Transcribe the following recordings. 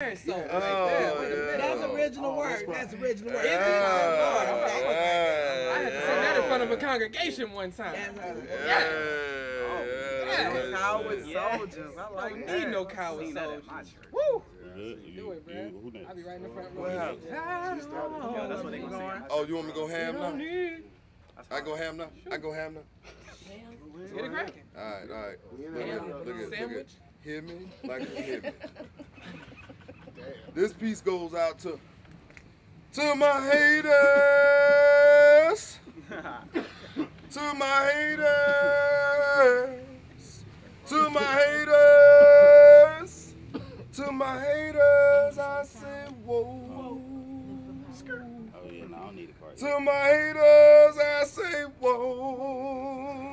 iron soul right there. Wait a minute. That's original work. That's original work. I had to sing that in front of a congregation one time. Coward soldiers. I like We that. need no coward soldiers. Woo! Do it, bro. I'll be right in the front row. That's what they gonna say. Oh, you want me to go ham now? I go ham now? I go ham now? Get it cracking. All right. Ham, Look at sandwich. Hear me? Like you hear me. This piece goes out to my haters. To my haters. To my haters. To my haters, I say whoa. Oh yeah, no, I don't need a card. To my haters, I say whoa.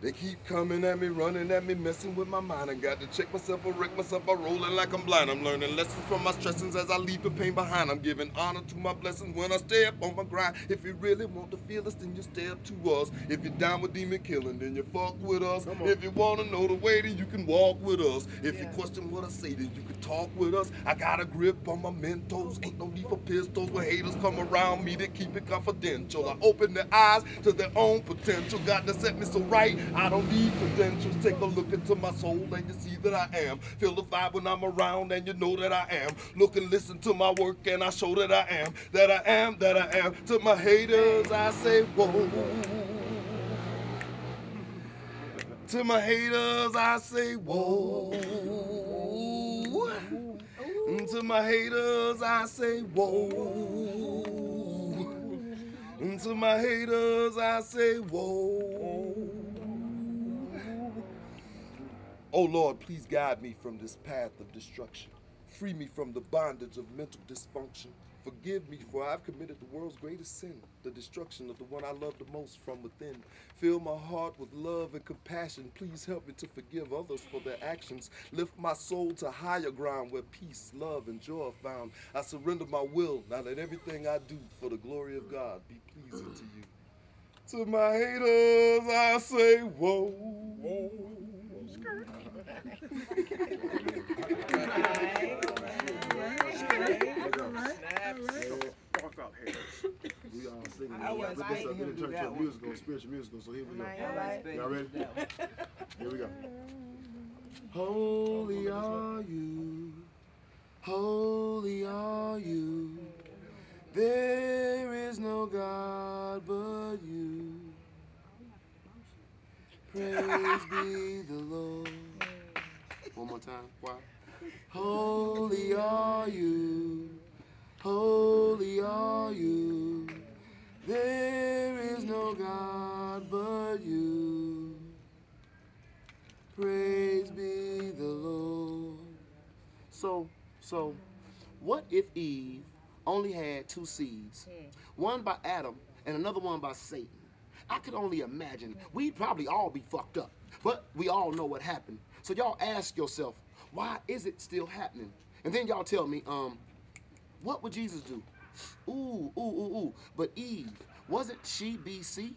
They keep coming at me, running at me, messing with my mind. I got to check myself or wreck myself by rolling like I'm blind. I'm learning lessons from my stressings as I leave the pain behind. I'm giving honor to my blessings when I stay up on my grind. If you really want to feel us, then you stay up to us. If you're down with demon killing, then you fuck with us. If you want to know the way, then you can walk with us. If you question what I say, then you can talk with us. I got a grip on my mentos. Ain't no need for pistols. When haters come around me, they keep it confidential. I open their eyes to their own potential. God that set me so right, I don't need credentials. Take a look into my soul and you see that I am. Feel the vibe when I'm around and you know that I am. Look and listen to my work and I show that I am. That I am, that I am. To my haters I say whoa. To my haters I say whoa. To my haters I say whoa. To my haters I say whoa. Oh Lord, please guide me from this path of destruction. Free me from the bondage of mental dysfunction. Forgive me, for I've committed the world's greatest sin, the destruction of the one I love the most from within. Fill my heart with love and compassion. Please help me to forgive others for their actions. Lift my soul to higher ground where peace, love, and joy are found. I surrender my will, now let everything I do for the glory of God be pleasing to you. To my haters, I say whoa. Whoa. We all singing. Put this up in the church musical, spiritual musical. So here we go. Y'all ready? Here we go. Holy are you, holy are you. There is no God but you. Praise be the Lord. One more time. Why? Holy are you, holy are you. There is no God but you. Praise be the Lord. So, what if Eve only had two seeds? One by Adam and another one by Satan. I could only imagine we'd probably all be fucked up, but we all know what happened. So y'all ask yourself, why is it still happening? And then y'all tell me, what would Jesus do? Ooh. But Eve, wasn't she BC?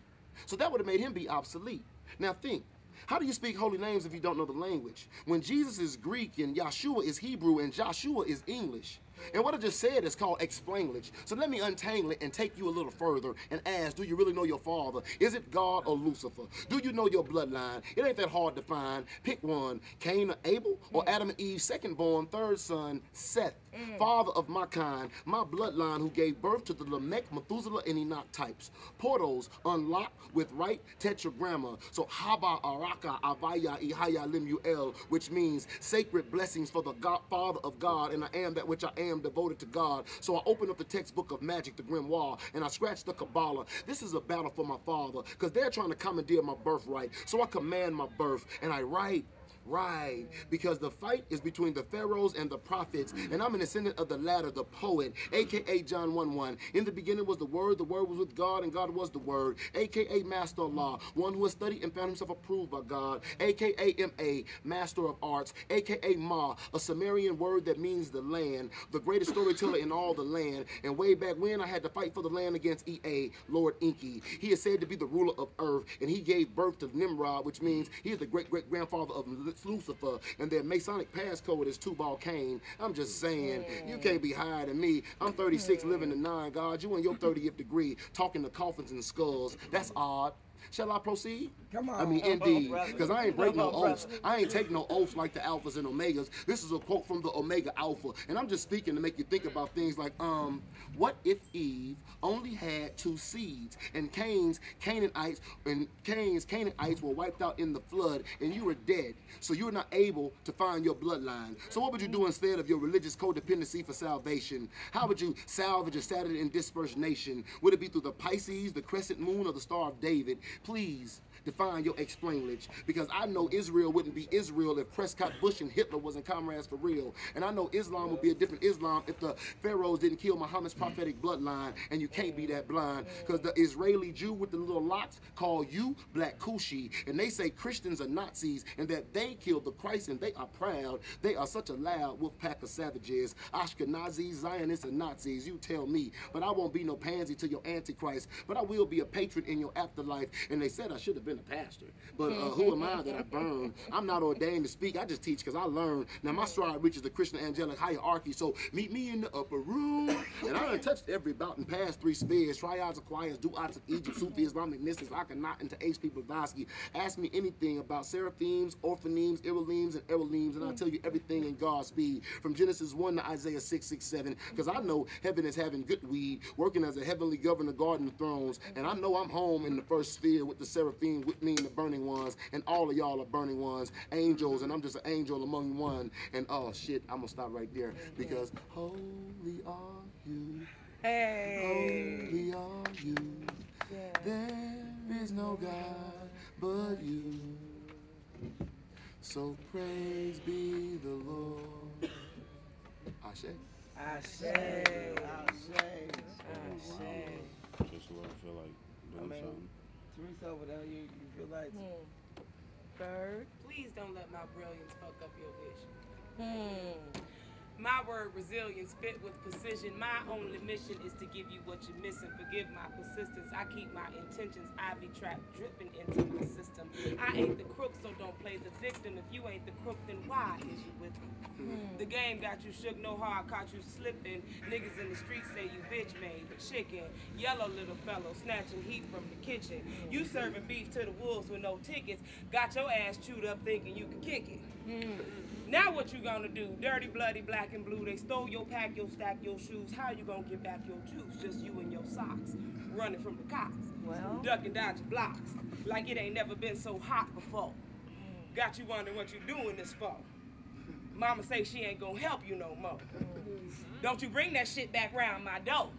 So that would have made him be obsolete. Now think, how do you speak holy names if you don't know the language? When Jesus is Greek and Yahshua is Hebrew and Joshua is English. And what I just said is called explainage. So let me untangle it and take you a little further and ask, do you really know your father? Is it God or Lucifer? Do you know your bloodline? It ain't that hard to find. Pick one. Cain or Abel, or Adam and Eve's second born, third son, Seth, father of my kind, my bloodline who gave birth to the Lamech, Methuselah, and Enoch types. Portals unlocked with right tetragramma. So Haba, Araka, Avaya, Ihaya, Limuel, which means sacred blessings for the Father of God, and I am that which I am, devoted to God. So I open up the textbook of magic, the grimoire, and I scratch the Kabbalah. This is a battle for my father, because they're trying to commandeer my birthright. So I command my birth, and I write. Right, because the fight is between the pharaohs and the prophets, and I'm an descendant of the latter, the poet, aka John 1:1. In the beginning was the Word was with God, and God was the Word, aka Master of Law, one who has studied and found himself approved by God, aka M.A., Master of Arts, aka Ma, a Sumerian word that means the land, the greatest storyteller in all the land. And way back when I had to fight for the land against Ea, Lord Enki. He is said to be the ruler of earth, and he gave birth to Nimrod, which means he is the great-great-grandfather of it's Lucifer, and their Masonic passcode is Tubal Cain. I'm just saying, you can't be higher than me. I'm 36, living in 9 God. You in your 30th degree, talking to coffins and skulls. That's odd. Shall I proceed? Come on. I mean, indeed, because I ain't break no oaths. I ain't take no oaths like the alphas and omegas. This is a quote from the Omega Alpha, and I'm just speaking to make you think about things like, what if Eve only had 2 seeds, and Cain's Canaanites were wiped out in the flood, and you were dead, so you were not able to find your bloodline. So what would you do instead of your religious codependency for salvation? How would you salvage a Saturday in dispersed nation? Would it be through the Pisces, the crescent moon, or the Star of David? Please define your explainage, because I know Israel wouldn't be Israel if Prescott Bush and Hitler wasn't comrades for real, and I know Islam would be a different Islam if the pharaohs didn't kill Muhammad's prophetic bloodline, and you can't be that blind, because the Israeli Jew with the little locks call you Black Kushi, and they say Christians are Nazis and that they killed the Christ and they are proud. They are such a loud wolf pack of savages. Ashkenazis, Zionists, and Nazis, you tell me, but I won't be no pansy to your Antichrist, but I will be a patron in your afterlife. And they said I should have been a pastor, but who am I that I burn? I'm not ordained to speak. I just teach because I learn. Now my stride reaches the Christian angelic hierarchy, so meet me in the upper room. And I done touched every bout and passed 3 spears, triads of choirs, duats of Egypt, Sufi Islamic mystics, Akhenaten to H.P. Blavatsky. Ask me anything about seraphims, orphanemes, Irelims, and Erelims, and I'll tell you everything in God's speed, from Genesis 1 to Isaiah 6:6-7, because I know heaven is having good weed, working as a heavenly governor guarding the thrones, and I know I'm home in the first sphere with the seraphim with me and the burning ones, and all of y'all are burning ones, angels, and I'm just an angel among one. And oh shit, I'm gonna stop right there, because holy are you, holy are you, there is no God but you, so praise be the Lord. Ashe. Ashe. Ashe. Just what I feel like doing something. Teresa over there, you feel like? Bird. Please don't let my brilliance fuck up your vision. My word resilience spit with precision. My only mission is to give you what you're missing. Forgive my persistence. I keep my intentions ivy trap dripping into my system. I ain't the crook, so don't play the victim. If you ain't the crook, then why is you with me? The game got you shook, no hard, caught you slipping. Niggas in the streets say you bitch made a chicken. Yellow little fellow snatching heat from the kitchen. You serving beef to the wolves with no tickets. Got your ass chewed up thinking you could kick it. Now what you gonna do? Dirty, bloody, black and blue. They stole your pack, your stack, your shoes. How you gonna get back your juice? Just you and your socks. Running from the cops. Well, Ducking, dodging blocks. Like it ain't never been so hot before. Got you wondering what you doing this for. Mama say she ain't gonna help you no more. Don't you bring that shit back round my door.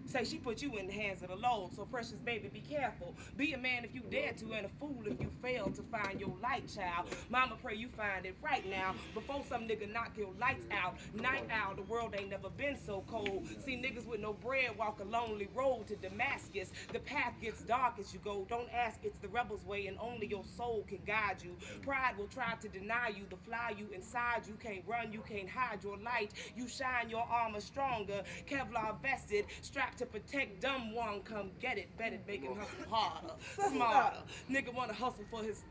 Say she put you in the hands of the Lord, so precious baby, be careful. Be a man if you dare to, and a fool if you fail to find your light, child. Mama pray you find it right now, before some nigga knock your lights out. Night owl, the world ain't never been so cold. See niggas with no bread walk a lonely road to Damascus. The path gets dark as you go. Don't ask, it's the rebel's way, and only your soul can guide you. Pride will try to deny you, the fly you inside. You can't run, you can't hide your light. You shine your armor stronger, Kevlar vested, strapped to protect dumb one. Come get it, bet it, make him hustle harder, smarter. Nigga wanna hustle for his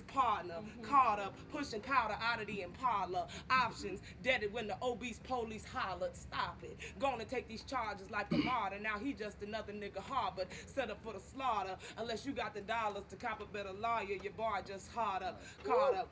partner. Caught up, pushing powder out of the Impala. Options, deaded when the obese police hollered. Stop it, gonna take these charges like a martyr. Now he just another nigga harbored, set up for the slaughter. Unless you got the dollars to cop a better lawyer, your bar just hard up, caught up.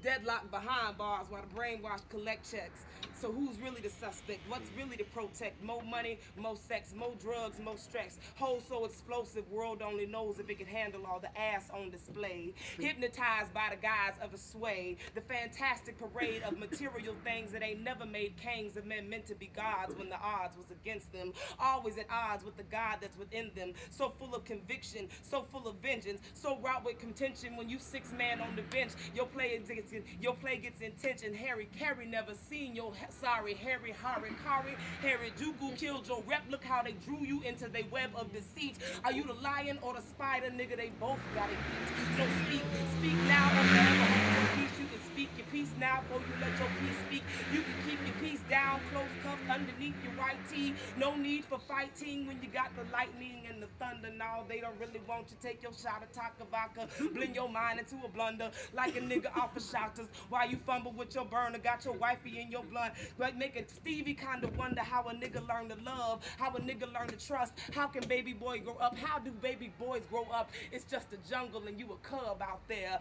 Deadlocked behind bars while the brainwashed collect checks. So who's really the suspect? What's really to protect? More money, more sex, more drugs, more stress. Whole so explosive, world only knows if it can handle all the ass on display. Hypnotized by the guise of a sway. The fantastic parade of material things that ain't never made kings of men meant to be gods when the odds was against them. Always at odds with the God that's within them. So full of conviction, so full of vengeance, so wrought with contention. When you 6-man on the bench, your play gets intention. Harry Carey never seen your sorry Harry Kari. Harry Jugu killed your rep. Look how they drew you into their web of deceit. Are you the lion or the spider, nigga? They both gotta eat. So speak now or forever hold your peace. You can speak your peace now before you let your peace speak. You can keep your peace down, close cuffed underneath your white tee. No need for fighting when you got the lightning and the thunder. Now they don't really want you. Take your shot of Taka vodka, blend your mind into a blunder like a nigga off of shotters. While you fumble with your burner, got your wifey in your blood. Like making Stevie kind of wonder how a nigga learn to love, how a nigga learn to trust. How can baby boy grow up? How do baby boys grow up? It's just a jungle and you a cub out there.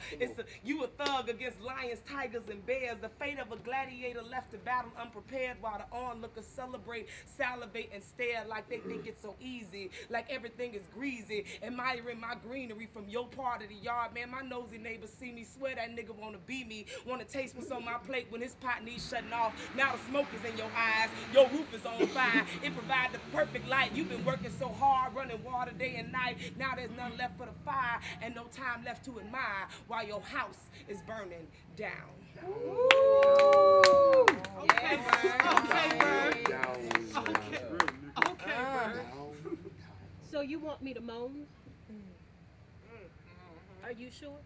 You a thug against lions, tigers, and bears. The fate of a gladiator left to battle unprepared while the onlookers celebrate, salivate, and stare like they think it's so easy, like everything is greasy. Admiring my greenery from your part of the yard, man. My nosy neighbors see me, swear that nigga wanna be me, wanna taste what's on my plate when his pot needs shutting off. Now the smoke is in your eyes, your roof is on fire. It provides the perfect light. You've been working so hard, running water day and night. Now there's none left for the fire and no time left to admire while your house is burning down. Ooh. Okay, Bird. Okay, Bird. Okay, Bird. So you want me to moan? Are you sure?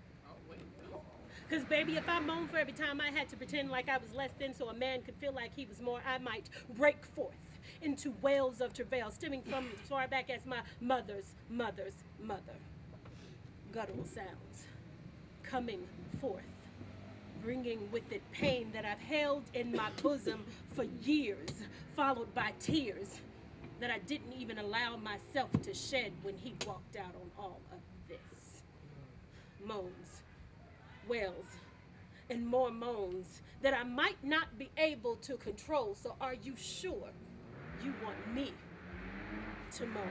Because, baby, if I moan for every time I had to pretend like I was less than so a man could feel like he was more, I might break forth into wails of travail stemming from as far back as my mother's mother's mother. Guttural sounds coming forth, bringing with it pain that I've held in my bosom for years, followed by tears that I didn't even allow myself to shed when he walked out on all of this. Moans, wails, and more moans that I might not be able to control. So are you sure you want me to moan?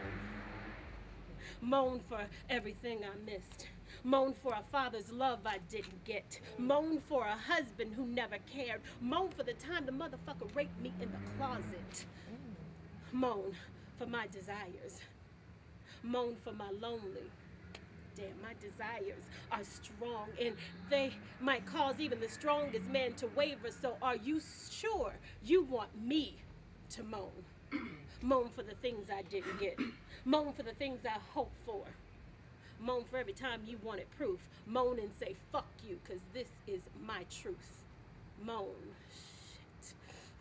Moan for everything I missed. Moan for a father's love I didn't get. Moan for a husband who never cared. Moan for the time the motherfucker raped me in the closet. Moan for my desires. Moan for my lonely. Damn, my desires are strong and they might cause even the strongest man to waver. So are you sure you want me to moan? Moan for the things I didn't get. Moan for the things I hoped for. Moan for every time you wanted proof. Moan and say, fuck you, because this is my truth. Moan, shit,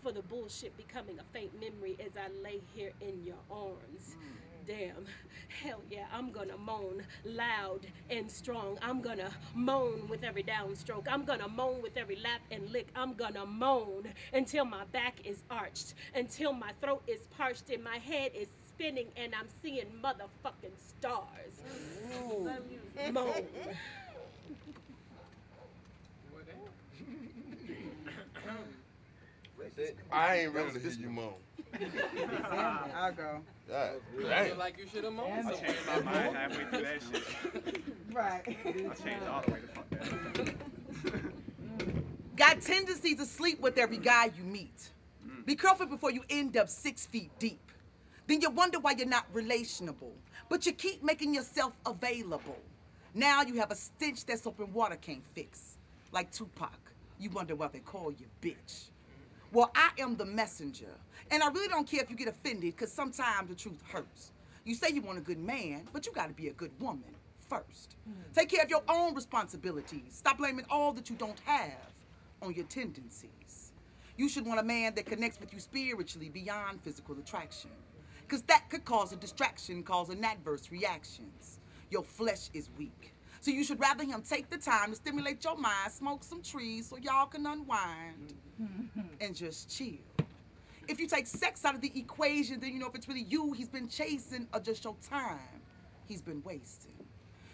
for the bullshit becoming a faint memory as I lay here in your arms. Damn, hell yeah, I'm gonna moan loud and strong. I'm gonna moan with every downstroke. I'm gonna moan with every lap and lick. I'm gonna moan until my back is arched, until my throat is parched and my head is spinning and I'm seeing motherfucking stars. Moan. I ain't ready to hear you moan. I'll go. Dang. Feel like you should have moaned. I changed my mind halfway through that shit. Right. I changed all the way to fuck that. Got tendencies to sleep with every guy you meet. Be careful before you end up 6 feet deep. Then you wonder why you're not relationable, but you keep making yourself available. Now you have a stench that soap and water can't fix. Like Tupac, you wonder why they call you bitch. Well, I am the messenger, and I really don't care if you get offended, because sometimes the truth hurts. You say you want a good man, but you gotta be a good woman first. Take care of your own responsibilities. Stop blaming all that you don't have on your tendencies. You should want a man that connects with you spiritually beyond physical attraction, because that could cause a distraction, causing adverse reactions. Your flesh is weak, so you should rather him take the time to stimulate your mind, smoke some trees so y'all can unwind and just chill. If you take sex out of the equation, then you know if it's really you he's been chasing or just your time he's been wasting.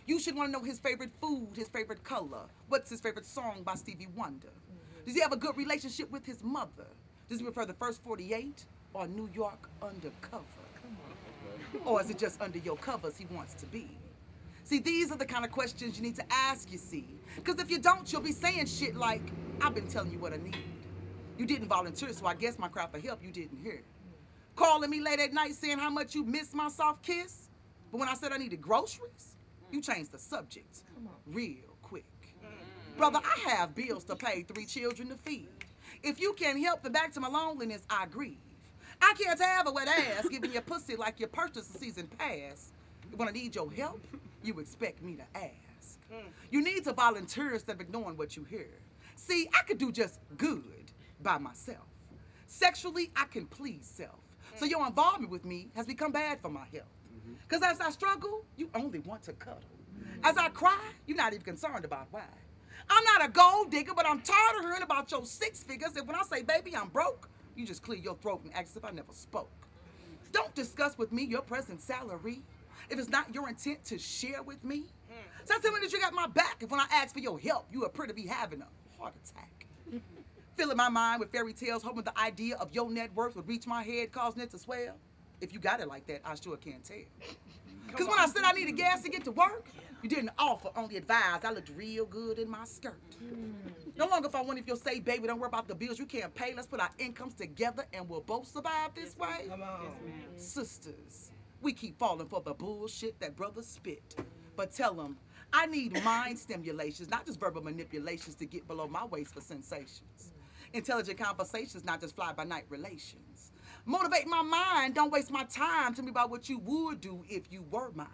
You should want to know his favorite food, his favorite color, what's his favorite song by Stevie Wonder. Does he have a good relationship with his mother? Does he prefer the First 48 or New York Undercover? Or is it just under your covers he wants to be? See, these are the kind of questions you need to ask, you see. Because if you don't, you'll be saying shit like, I've been telling you what I need. You didn't volunteer, so I guess my cry for help you didn't hear. Calling me late at night saying how much you missed my soft kiss. But when I said I needed groceries, you changed the subject real quick. Brother, I have bills to pay, 3 children to feed. If you can't help the back to my loneliness, I grieve. I can't have a wet ass giving you pussy like you purchased a season pass. When I need your help, you expect me to ask. You need to volunteer instead of ignoring what you hear. See, I could do just good by myself. Sexually, I can please self. So your involvement with me has become bad for my health. Because as I struggle, you only want to cuddle. As I cry, you're not even concerned about why. I'm not a gold digger, but I'm tired of hearing about your 6 figures. And when I say, baby, I'm broke, you just clear your throat and act as if I never spoke. Don't discuss with me your present salary if it's not your intent to share with me. Stop telling me that you got my back if when I ask for your help, you appear to be having a heart attack. Filling my mind with fairy tales, hoping the idea of your net worth would reach my head, causing it to swell. If you got it like that, I sure can't tell. Because when I said I needed gas to get to work, you didn't offer, only advise. I looked real good in my skirt. No longer if I want if you'll say, baby, don't worry about the bills you can't pay. Let's put our incomes together and we'll both survive this way. Come on. Sisters, we keep falling for the bullshit that brothers spit. But tell them, I need mind stimulations, not just verbal manipulations to get below my waist for sensations. Intelligent conversations, not just fly-by-night relations. Motivate my mind, don't waste my time. Tell me about what you would do if you were mine.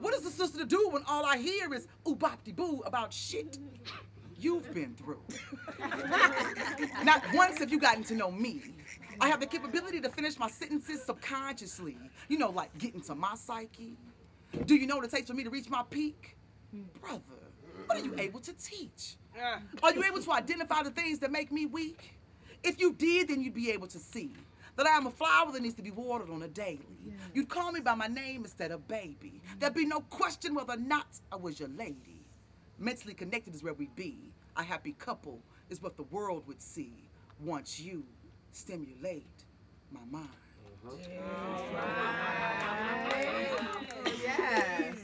What is the sister to do when all I hear is ooh-bop-de-boo about shit you've been through? Not once have you gotten to know me. I have the capability to finish my sentences subconsciously. You know, like getting to my psyche. Do you know what it takes for me to reach my peak? Brother, what are you able to teach? Are you able to identify the things that make me weak? If you did, then you'd be able to see that I am a flower that needs to be watered on a daily. You'd call me by my name instead of baby. There'd be no question whether or not I was your lady. Mentally connected is where we be. A happy couple is what the world would see once you stimulate my mind. Yes.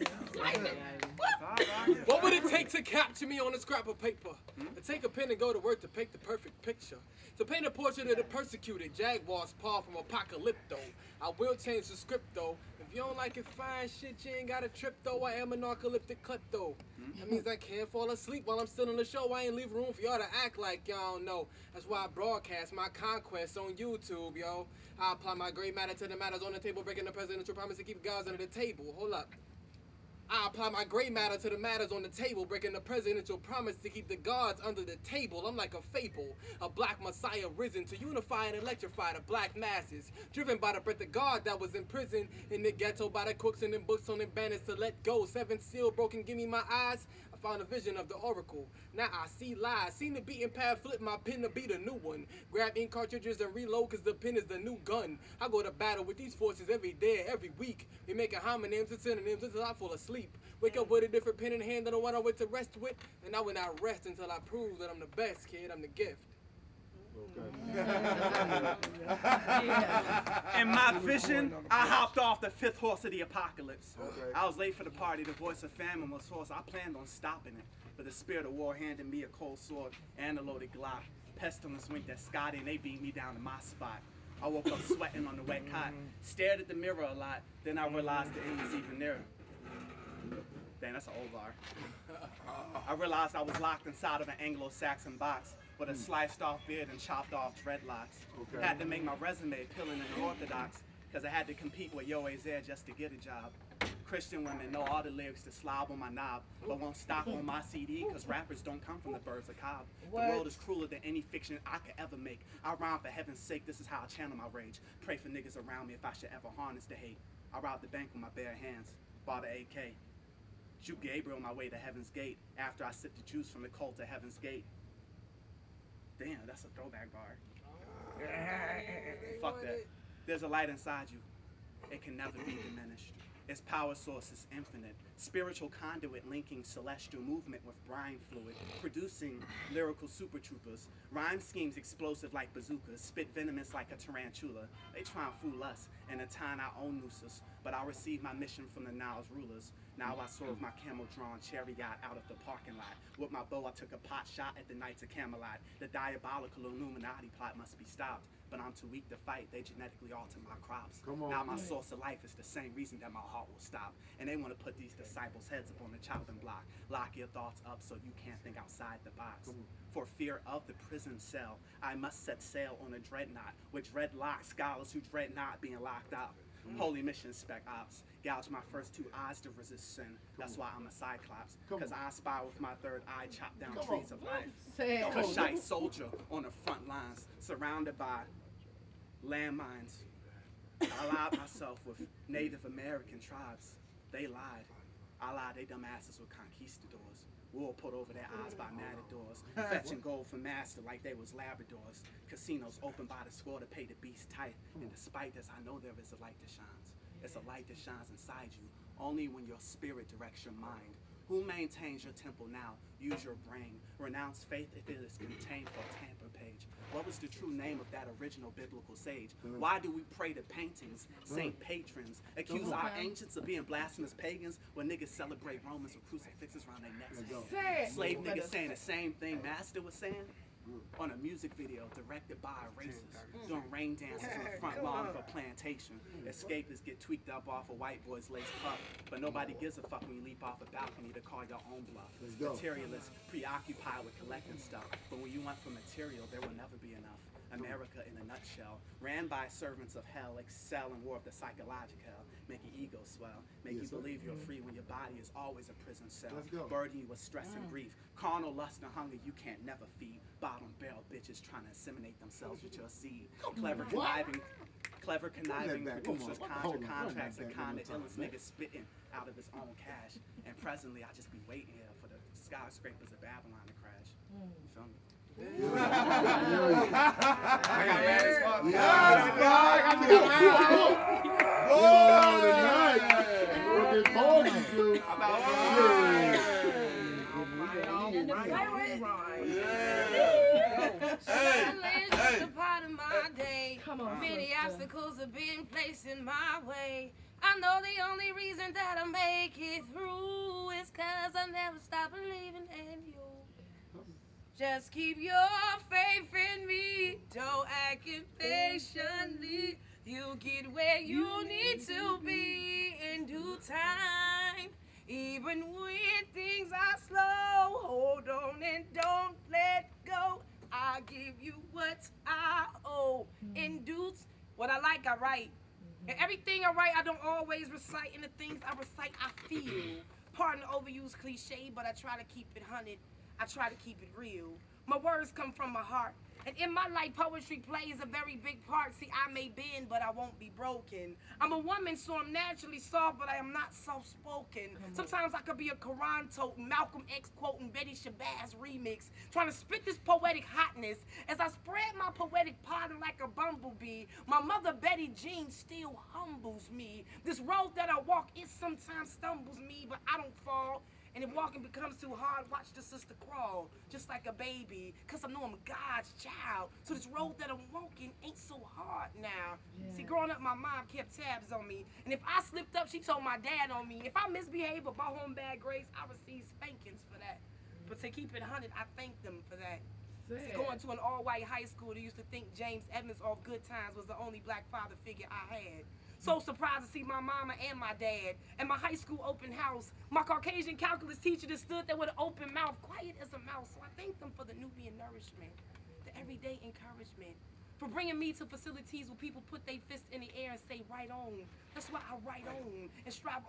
What would it take to capture me on a scrap of paper? To take a pen and go to work to paint the perfect picture. To paint a portrait of the persecuted Jaguars paw from Apocalypto. I will change the script though. If you don't like it, fine shit, you ain't got a trip though. I am a narcoleptic klepto. That means I can't fall asleep while I'm still on the show. I ain't leave room for y'all to act like y'all don't know. That's why I broadcast my conquests on YouTube, yo. I apply my gray matter to the matters on the table, breaking the presidential promise to keep guys under the table. Hold up. I apply my gray matter to the matters on the table, breaking the presidential promise to keep the guards under the table. I'm like a fable, a black messiah risen to unify and electrify the black masses, driven by the breath of God that was in prison, in the ghetto by the crooks and them books on them banners to let go. 7 seal broken, give me my eyes. I found a vision of the oracle. Now I see lies. Seen the beaten path, flip my pen to be the new one. Grab ink cartridges and reload, cause the pen is the new gun. I go to battle with these forces every day, every week. We making homonyms and synonyms until I fall asleep. Wake up with a different pen in hand than the one I went to rest with. And I will not rest until I prove that I'm the best, kid. I'm the gift. In my vision, I hopped off the 5th horse of the apocalypse. I was late for the party, the voice of famine was hoarse. I planned on stopping it, but the spirit of war handed me a cold sword and a loaded Glock. Pestilence winked at Scotty and they beat me down to my spot. I woke up sweating on the wet cot, stared at the mirror a lot, then I realized the end was even nearer. Dang, that's an old bar. I realized I was locked inside of an Anglo-Saxon box with a sliced off beard and chopped off dreadlocks. Had to make my resume appealing and orthodox, because I had to compete with Yo Air just to get a job. Christian women know all the lyrics to slob on my knob, but won't stop on my CD, because rappers don't come from the birds of Cobb. The world is crueler than any fiction I could ever make. I rhyme for heaven's sake, this is how I channel my rage. Pray for niggas around me if I should ever harness the hate. I robbed the bank with my bare hands, bought an AK. Shoot Gabriel on my way to Heaven's Gate after I sipped the juice from the cult of Heaven's Gate. Damn, that's a throwback bar. Fuck that. There's a light inside you. It can never be diminished. Its power source is infinite. Spiritual conduit linking celestial movement with brine fluid, producing lyrical super troopers. Rhyme schemes explosive like bazookas, spit venomous like a tarantula. They try and fool us and attain our own nooses, but I received my mission from the Nile's rulers. Now I serve my camel-drawn chariot out of the parking lot. With my bow, I took a pot shot at the Knights of Camelot. The diabolical Illuminati plot must be stopped, but I'm too weak to fight. They genetically alter my crops. Now my source of life is the same reason that my heart will stop. And they want to put these disciples' heads up on the chopping block. Lock your thoughts up so you can't think outside the box. For fear of the prison cell, I must set sail on a dreadnought with dreadlock scholars who dread not being locked up. Holy mission spec ops. Gouge my first 2 eyes to resist sin. That's why I'm a cyclops. Because I aspire with my 3rd eye, chop down trees of life. Kushite soldier on the front lines, surrounded by landmines. I allied myself with Native American tribes. They lied. I lied they dumb asses with conquistadors. Wool put over their eyes by matadors. Fetching gold from master like they was Labradors. Casinos open by the score to pay the beast tight. And despite this, I know there is a light that shines. It's a light that shines inside you, only when your spirit directs your mind. Who maintains your temple now? Use your brain. Renounce faith if it is contained for a tamper page. What was the true name of that original biblical sage? Why do we pray to paintings, saint patrons, accuse our ancients of being blasphemous pagans when niggas celebrate Romans with crucifixes around their necks? Slave niggas saying the same thing Master was saying? On a music video directed by a racist, doing rain dances on the front lawn of a plantation. Escapists get tweaked up off a white boy's lace puff, but nobody gives a fuck when you leap off a balcony to call your own bluff. Materialists preoccupied with collecting stuff, but when you want for material, there will never be enough. America in a nutshell, ran by servants of hell, excel in war of the psychological hell, make your ego swell, make you believe you're free when your body is always a prison cell, burden you with stress and grief, carnal lust and hunger you can't never feed, bottom barrel bitches trying to inseminate themselves with your seed, clever conniving producers conjure contracts and con the illest niggas spitting out of his own cash, and presently I just be waiting here for the skyscrapers of Babylon to crash. You feel me? I got mad as fuck. Many obstacles have been placed in my way. I know the only reason that I make it through is 'cause I never stop believing in you. Just keep your faith in me. Don't act impatiently. You get where you need to be in due time. Even when things are slow, hold on and don't let go. I'll give you what I owe. In due what I like, I write. And everything I write, I don't always recite. And the things I recite, I feel. Pardon the overused cliche, but I try to keep it 100. I try to keep it real. My words come from my heart. And in my life, poetry plays a very big part. See, I may bend, but I won't be broken. I'm a woman, so I'm naturally soft, but I am not soft-spoken. Sometimes I could be a Quran-toting, Malcolm X quoting, Betty Shabazz remix, trying to spit this poetic hotness. As I spread my poetic pollen like a bumblebee, my mother Betty Jean still humbles me. This road that I walk, it sometimes stumbles me, but I don't fall. And if walking becomes too hard, watch the sister crawl, just like a baby, 'cause I know I'm God's child. So this road that I'm walking ain't so hard now. See, growing up, my mom kept tabs on me. And if I slipped up, she told my dad on me. If I misbehaved or brought home bad grades, I received spankings for that. But to keep it 100, I thank them for that. See, going to an all-white high school, they used to think James Evans off Good Times was the only black father figure I had. So surprised to see my mama and my dad. At my high school open house, my Caucasian calculus teacher just stood there with an open mouth, quiet as a mouse. So I thank them for the Nubian nourishment, the everyday encouragement, for bringing me to facilities where people put their fist in the air and say, right on. That's why I write on and strive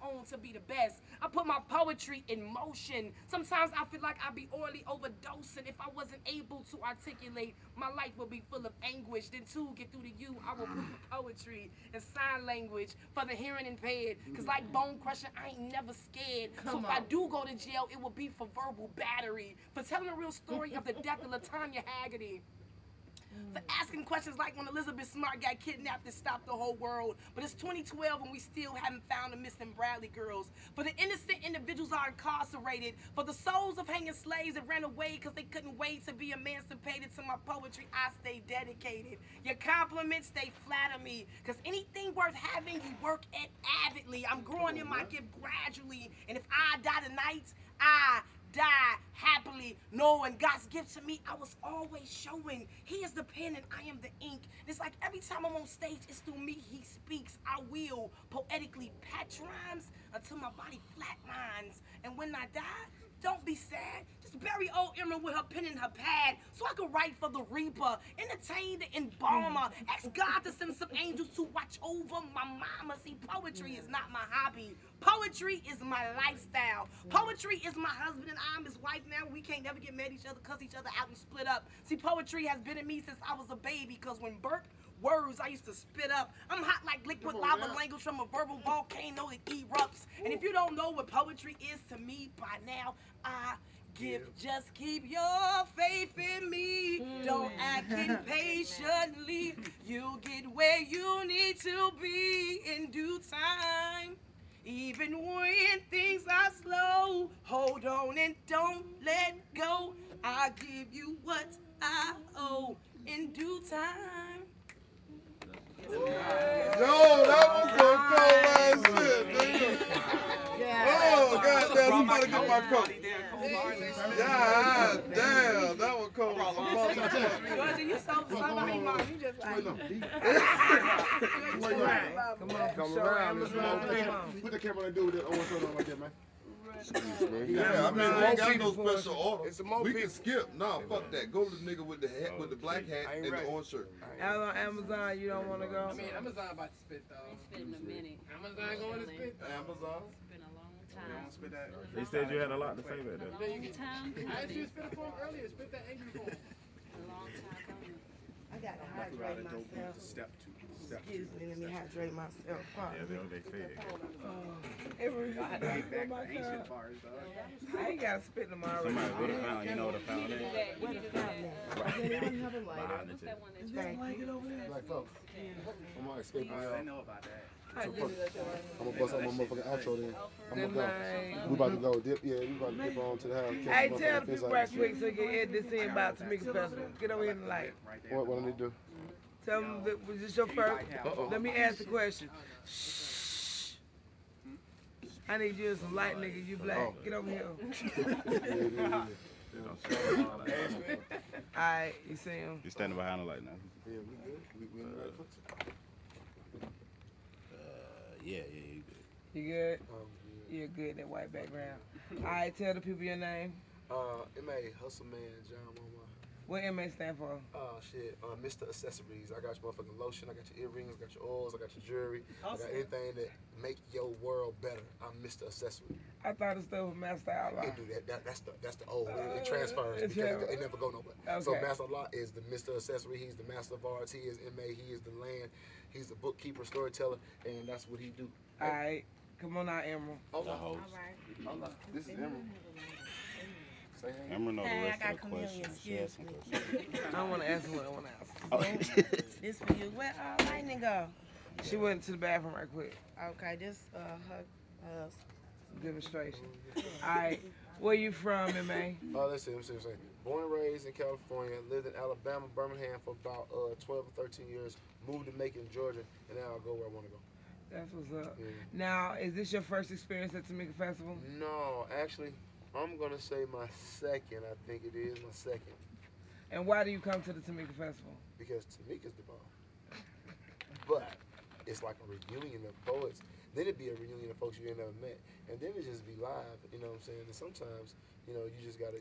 on to be the best. I put my poetry in motion. Sometimes I feel like I'd be oily overdosing. If I wasn't able to articulate, my life would be full of anguish. Then to get through to you, I will put my poetry in sign language for the hearing impaired. 'Cause like bone crushing, I ain't never scared. So if I do go to jail, it will be for verbal battery, for telling a real story of the death of LaTanya Haggerty, for asking questions like when Elizabeth Smart got kidnapped and stopped the whole world. But it's 2012 and we still haven't found the missing Bradley girls. For the innocent individuals are incarcerated. For the souls of hanging slaves that ran away because they couldn't wait to be emancipated. To my poetry, I stay dedicated. Your compliments, they flatter me. Because anything worth having, you work at avidly. I'm growing in my gift gradually. And if I die tonight, I die happily, knowing God's gift to me, I was always showing. He is the pen and I am the ink. And it's like every time I'm on stage, it's through me he speaks. I will poetically patch rhymes until my body flatlines. And when I die, Don't be sad. Just bury old Emerald with her pen and her pad so I can write for the reaper, entertain the embalmer, ask God to send some angels to watch over my mama. See, poetry is not my hobby. Poetry is my lifestyle. Poetry is my husband and I'm his wife now. We can't never get mad at each other, cuss each other out and split up. See, poetry has been in me since I was a baby because when burnt words I used to spit up. I'm hot like liquid lava language from a verbal volcano that erupts. And if you don't know what poetry is to me by now, I give. Just keep your faith in me. Don't act impatiently. You'll get where you need to be in due time. Even when things are slow, hold on and don't let go. I'll give you what I owe in due time. Yo, that was some cold ass shit, nigga. Oh, goddamn, somebody get my coat. God damn, that was cold. Georgia, you so somebody, mom. You just like. Come around. Put the camera on and do that. I want to throw it on like that, man. Yeah, I mean, we ain't got no special order. We can skip. Nah, fuck that. Go to the nigga with the hat, with the black hat and the orange shirt. Out on Amazon, you don't want to go? I mean, Amazon about to spit, though. It's been a minute. Amazon going to spit, though. Amazon? It's been a long time. They said you had a lot to say about that. A long time I asked you to coming. spit a poem earlier. Spit that angry poem. A long time coming. I got to hydrate myself. Step 2. Excuse me, let me hydrate myself. Yeah, that's what they said. I ain't got to spit them already. Somebody would have found, you know what I found it? What the fountain? They don't have a light. Behind the chair. Thank you. Like, folks, I'm gonna escape I y'all. know about that. I'm gonna bust out my motherfucking outro then. I'm gonna go. We about to go dip. Yeah, we about to dip on to the house. Hey, tell the people right quick so you can edit this in about Tamika Festival. Get over here and like. What I need to do? Tell them that was this your first. Let me ask the question. Shh. I need you as some light nigga. You black. Get over here. Alright, you see him? He's standing behind the light now. Yeah, we good. We in the right foot. Yeah, you good. You good? You're good in that white background. Alright, tell the people your name. M.A. Hustle Man, John Mama. What MA stand for? Mr. Accessories. I got your motherfucking lotion, I got your earrings, I got your oils, I got your jewelry. I got anything that make your world better. I'm Mr. Accessory. I thought it stood for Master Outlaw. It do that. That's the old. It transfers because it never go nowhere. Okay. So Master Outlaw is the Mr. Accessory. He's the master of arts. He is MA. He is the land. He's the bookkeeper, storyteller, and that's what he do. All right, come on out, Emerald. Hold on. All right. Hold on. This is Emerald. Say hey. Emerald know the Hey, rest I of got the chameleon, questions. She asked some questions. I don't want to ask what I want to ask. This for you. Where Lightning go? She went to the bathroom right quick. Okay, this her Demonstration. All right, where you from, MA? Let's see. Born and raised in California, lived in Alabama, Birmingham for about 12 or 13 years. Moved to Macon, Georgia, and now I'll go where I want to go. That's what's up. Yeah. Now, is this your first experience at Tamika Festival? No, actually, I'm gonna say my second. I think it is my second. And why do you come to the Tamika Festival? Because Tamika's the bomb. But it's like a reunion of poets. Then it'd be a reunion of folks you ain't never met, and then it just be live. You know what I'm saying? And sometimes, you know, you just gotta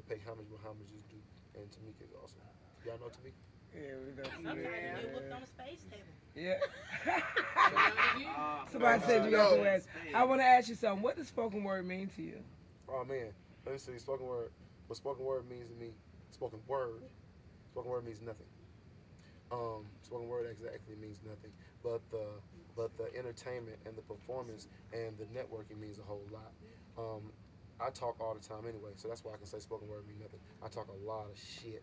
pay homage where homage is due. And Tamika's awesome. Y'all know Tamika? Yeah, we know. Sometimes you get whooped on the space table. Yeah. Somebody said you got to ask. I want to ask you something. What does spoken word mean to you? Oh man, let me see. Spoken word. What spoken word means to me? Spoken word means nothing. Spoken word exactly means nothing. But the entertainment and the performance and the networking means a whole lot. I talk all the time anyway, so that's why I can say spoken word means nothing. I talk a lot of shit,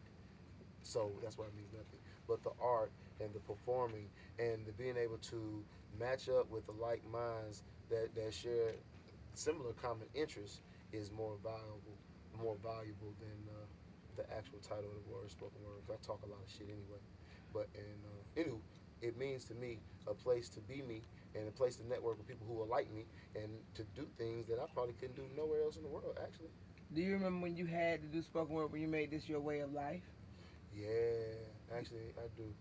so that's why it means nothing. But the art and the performing and the being able to match up with the like minds that share similar common interests is more valuable than the actual title of the word, spoken word. 'Cause I talk a lot of shit anyway. But anywho, it means to me a place to be me and a place to network with people who are like me and to do things that I probably couldn't do nowhere else in the world, actually. Do you remember when you had to do spoken word when you made this your way of life? Yeah, actually I do.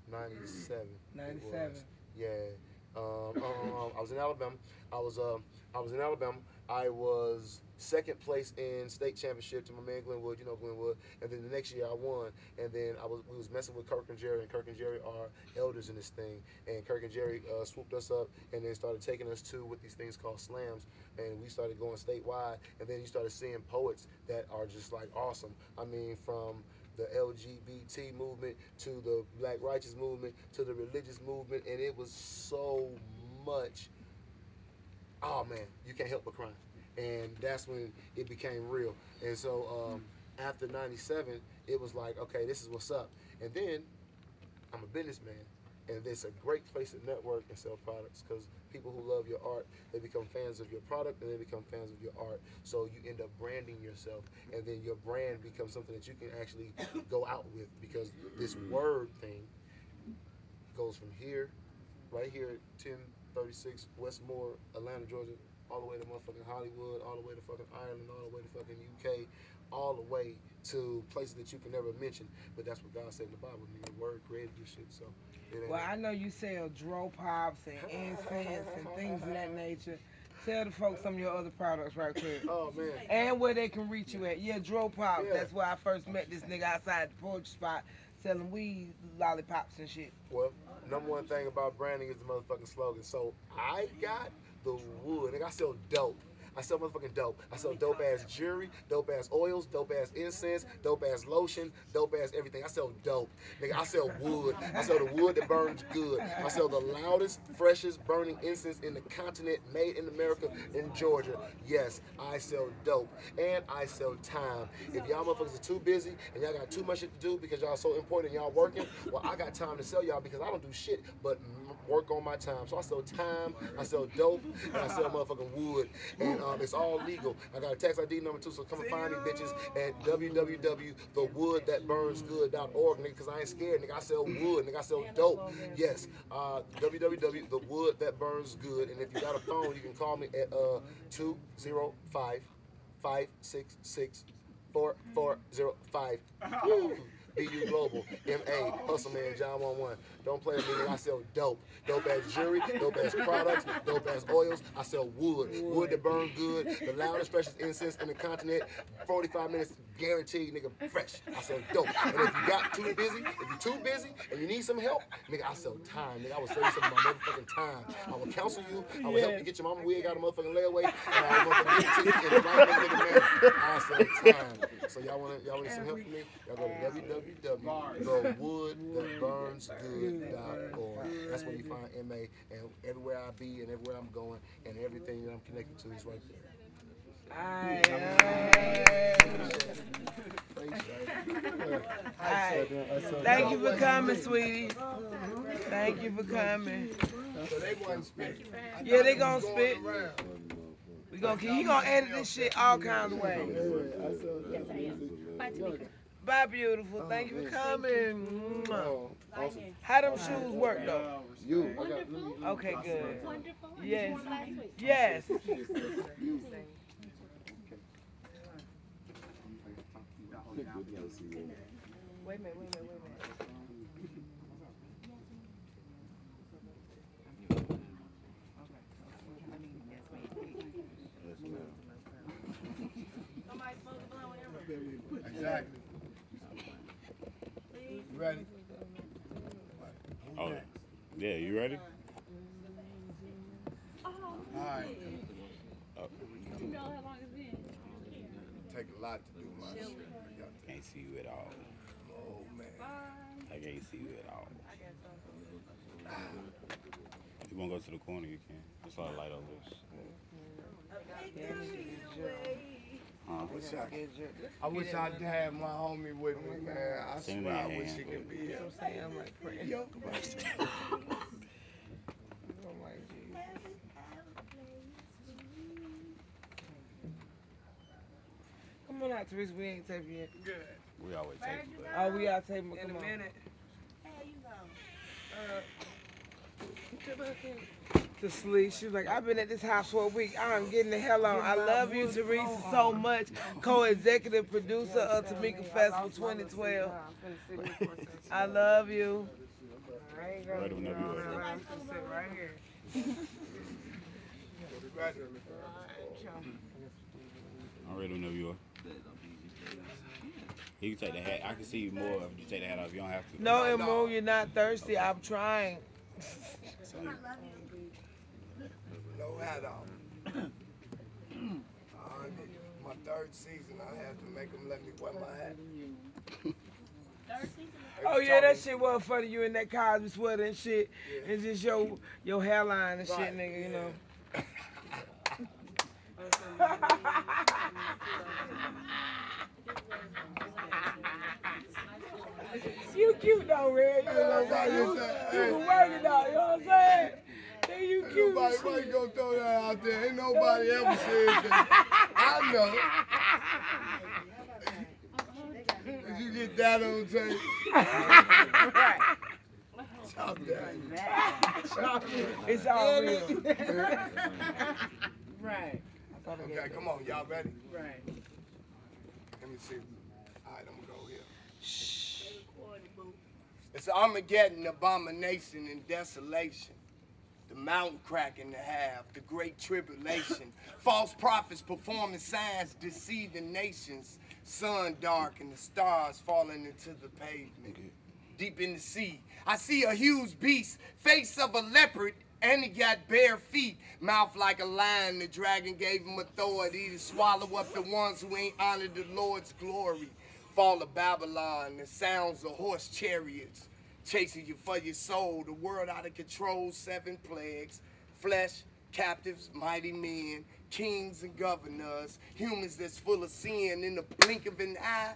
97. 97. Yeah. I was in Alabama. I was in Alabama. I was second place in state championship to my man Glenwood. You know Glenwood. And then the next year I won. And then we was messing with Kirk and Jerry, and Kirk and Jerry are elders in this thing. And Kirk and Jerry swooped us up and then started taking us to what these things called slams. And we started going statewide. And then you started seeing poets that are just like awesome. I mean, from the LGBT movement to the Black Righteous movement to the religious movement, and it was so much. Oh man, you can't help but cry. And that's when it became real. And so after 97, it was like, okay, this is what's up. And then I'm a businessman, and it's a great place to network and sell products because people who love your art, they become fans of your product and they become fans of your art. So you end up branding yourself, and then your brand becomes something that you can actually go out with, because this word thing goes from here, right here at 1036 Westmore, Atlanta, Georgia, all the way to motherfucking Hollywood, all the way to fucking Ireland, all the way to fucking UK, all the way to places that you can never mention. But that's what God said in the Bible. The word created this shit, so. Well, I know you sell dro pops and incense and things of that nature. Tell the folks some of your other products right quick. Oh, man. And where they can reach you at. Yeah, dro pops. Yeah. That's where I first met this nigga outside the Porch spot selling weed, lollipops and shit. Well, number one thing about branding is the motherfucking slogan. So I got the wood. Nigga, I sell dope. I sell motherfucking dope. I sell dope ass jewelry, dope ass oils, dope ass incense, dope ass lotion, dope ass everything. I sell dope. Nigga, I sell wood. I sell the wood that burns good. I sell the loudest, freshest burning incense in the continent, made in America, in Georgia. Yes, I sell dope. And I sell time. If y'all motherfuckers are too busy and y'all got too much shit to do because y'all so important and y'all working, well, I got time to sell y'all because I don't do shit but work on my time. So I sell time, I sell dope, and I sell motherfucking wood. And it's all legal. I got a tax ID number too, so come and find me bitches at www.thewoodthatburnsgood.org, nigga, because I ain't scared, nigga. I sell wood, nigga. I sell dope. Yes, www.thewoodthatburnsgood. And if you got a phone, you can call me at 205-566-4405. BU Global, MA, Hustle Man, John 11. Don't play with me, nigga. I sell dope. Dope ass jewelry, dope ass products, dope ass oils. I sell wood. Wood that burn good, the loudest, freshest incense in the continent. 45 minutes guaranteed, nigga, fresh. I sell dope. And if you got too busy, if you're too busy and you need some help, nigga, I sell time, nigga. I will sell you some of my motherfucking time. I will counsel you. I will help you get your mama wig out of motherfucking layaway. And I will motherfucking get it to you in the right nigga manner. I sell time. So y'all want some help from me? Y'all go to www.thewoodthatburnsgood.org. That's where you find MA, and everywhere I be and everywhere I'm going and everything that I'm connected to is right there. Thank you for coming, sweetie. Thank you for coming. So they wasn't spit. Yeah, they gonna spit. He gonna edit this shit all kinds of ways. Bye, beautiful. Thank you for coming. Awesome. How them shoes work though? You. Okay, good. Wonderful. Yes. Yes. Wait a minute. Exactly. You ready? Oh, yeah, you ready? All right. You know how long it's been? Take a lot to do my shit. Can't see you at all. Oh, man. I can't see you at all. If you want to go to the corner, you can. Just saw a light over this. I wish I could have my homie with me, man. I swear I wish he could be here. I'm like praying. Yo, Come on out, Teresa. We ain't taping yet. Good. We always take it. Oh, we are taping. In a minute. To sleep. She was like, I've been at this house for a week. I'm getting the hell on. I love you, Teresa, so much. Co-executive producer of Tamika Festival 2012. I love you. Right whenever you are. Right here. I'm ready whenever you are. You can take the hat. I can see you more if you take the hat off. You don't have to. No, Emo, you're not thirsty. Okay. I'm trying. No hat off. My third season, I had to make them let me wear my hat. Third season? Oh yeah, that shit was funny. You in that Cosby sweater and shit, yeah. And just your hairline and shit, nigga. You know. You cute though, Red. You can work it out. You know what I'm saying? Hey, you cute. Nobody gonna throw that out there. Ain't nobody ever said that. I know. Did you get that on tape? Chop that. It's all real. Right. Okay, come on, y'all ready? Right. Let me see. All right, I'm gonna go here. Shh. It's Armageddon, abomination, and desolation. The mountain cracking to half, the great tribulation. False prophets performing signs, deceiving nations. Sun dark and the stars falling into the pavement. Deep in the sea, I see a huge beast, face of a leopard, and he got bare feet. Mouth like a lion, the dragon gave him authority to swallow up the ones who ain't honored the Lord's glory. Fall of Babylon, the sounds of horse chariots. Chasing you for your soul, the world out of control, 7 plagues, flesh, captives, mighty men, kings and governors, humans that's full of sin. In the blink of an eye,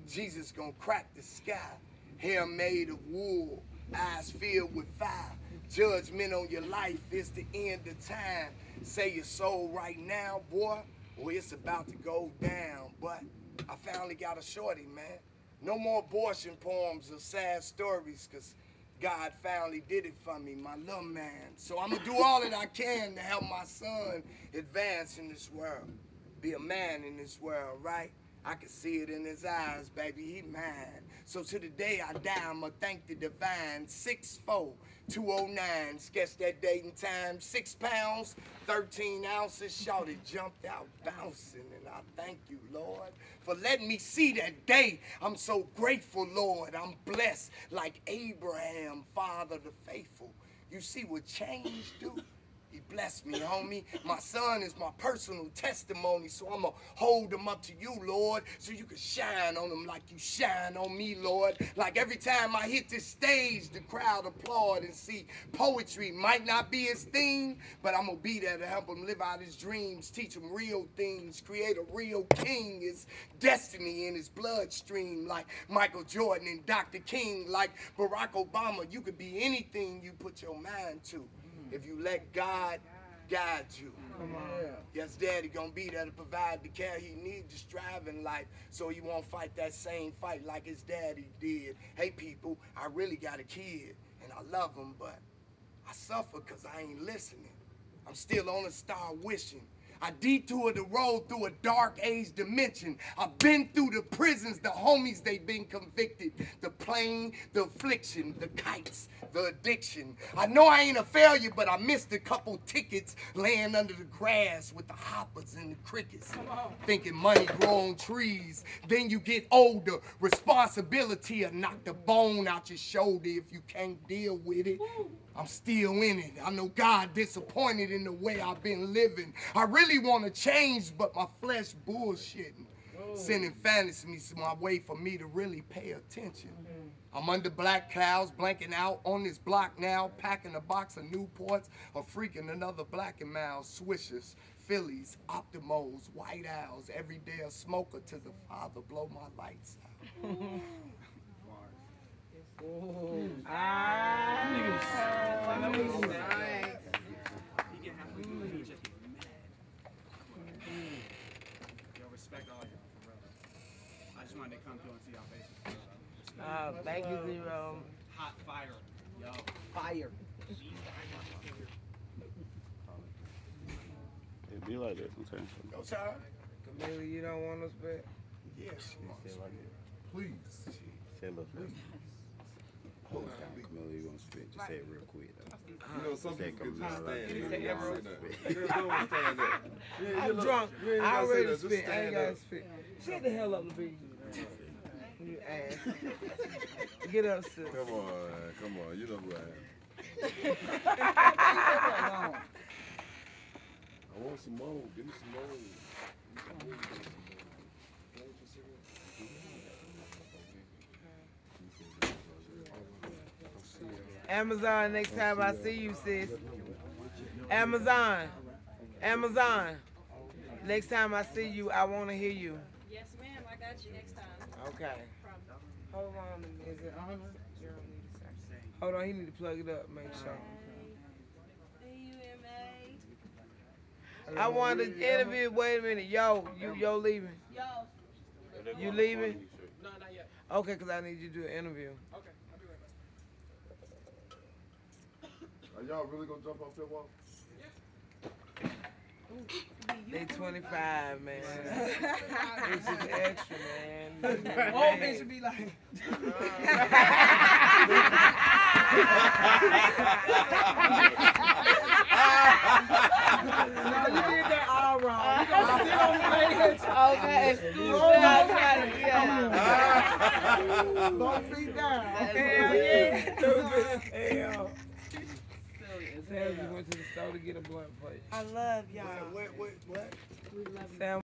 Jesus gonna crack the sky. Hair made of wool, eyes filled with fire. Judgment on your life is the end of time. Say your soul right now, boy, well, it's about to go down. But I finally got a shorty, man. No more abortion poems or sad stories, because God finally did it for me, my little man. So I'm going to do all that I can to help my son advance in this world. Be a man in this world, right? I can see it in his eyes, baby, he mine. So to the day I die, I'ma thank the divine. 6'4", 209, sketch that date and time. 6 pounds, 13 ounces, shorty jumped out bouncing. And I thank you, Lord, for letting me see that day. I'm so grateful, Lord. I'm blessed like Abraham, father the faithful. You see what change do? He blessed me, homie. My son is my personal testimony, so I'm going to hold him up to you, Lord, so you can shine on him like you shine on me, Lord. Like every time I hit this stage, the crowd applaud and see poetry might not be his thing, but I'm going to be there to help him live out his dreams, teach him real things, create a real king. His destiny in his bloodstream, like Michael Jordan and Dr. King, like Barack Obama. You could be anything you put your mind to, if you let God guide you. Come on. Yes, Daddy gonna be there to provide the care he needs to strive in life, so he won't fight that same fight like his daddy did. Hey people, I really got a kid, and I love him, but I suffer because I ain't listening. I'm still on a star wishing. I detoured the road through a dark age dimension. I've been through the prisons, the homies, they been convicted. The pain, the affliction, the kites, the addiction. I know I ain't a failure, but I missed a couple tickets laying under the grass with the hoppers and the crickets. Thinking money grow on trees. Then you get older. Responsibility will knock the bone out your shoulder if you can't deal with it. I'm still in it. I know God disappointed in the way I've been living. I really want to change, but my flesh bullshitting. Sending fantasies my way for me to really pay attention. I'm under black clouds, blanking out on this block now, packing a box of Newports, or freaking another Black and Mild, Swishers, Phillies, Optimos, White Owls. Every day a smoker to the Father, blow my lights out. Respect all y'all, for real. I just wanted to come through and see y'all faces. Thank you, Zero. Hot fire, yo. Fire. It be like that sometimes. Go, Ty. Camila, you don't want us back? Yes, Say like it. please. Say a little Please. No, you gonna spit. Just say it real quick. You know, some people can just stand. You You say don't every- stand there. I'm drunk. You ain't I gotta say already that. Just spit. I ain't stand gotta up. spit. Shut the hell up, LeBee. You ass. Get up, sis. Come on. You know who I am. I want some more. Give me some more. Amazon, next time I see you, sis. Amazon. Next time I see you, I want to hear you. Yes, ma'am. I got you next time. Okay. Hold on a minute. Is it on? You don't need to say. Hold on, he need to plug it up, make sure. I want to interview. Wait a minute, yo leaving? You leaving? No, not yet. Okay, cause I need you to do an interview. Okay, I'll be right back. Are y'all really gonna jump off that wall? They 25, man. This is extra, man. Old bitch would be like. You did that all wrong. You gonna sit on my head. Okay. Both feet down. Hell yeah. Hell. Sam, you went to the store to get a blunt for you. I love y'all. What? Sam